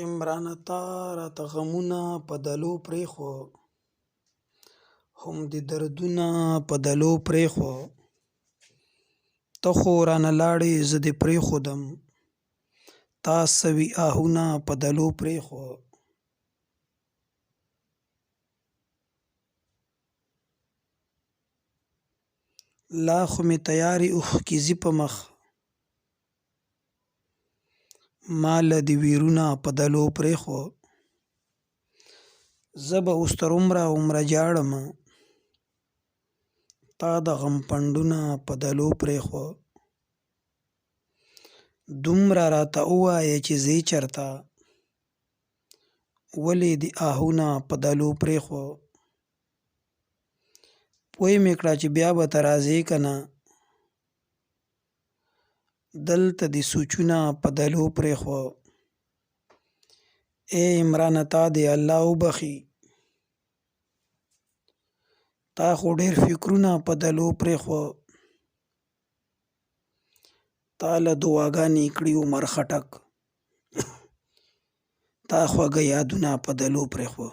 عمرانه تا راته غمونه په دلو پرېښوه، هم دې دردونه په دلو پرېښوه. ته خو رانه لاړې زه دې پرېښودم، تا سوي آهونه په دلو پرېښوه. لا خو مې تیارې اوښکې ځي په مخ، ما له دې ویرونه په دلو پرېښوه. زه به اوس تر عمره عمره جاړمه، تا د غم پنډونه په دلو پرېښوه. دومره راته ووایه چې ځې چرته، ولې دې آهونه په دلو پرېښوه. پوی مې کړه چې بیا به ته راځې که نه، دلته دې سوچونه په دلو پرېښوه. ای عمرانه تا دې الله وبخي، تا خو ډېر فکرونه په دلو پرېښوه. تا له دعاګانې کړي عمر خټک، تا خوږه یادونه په دلو پرېښوه.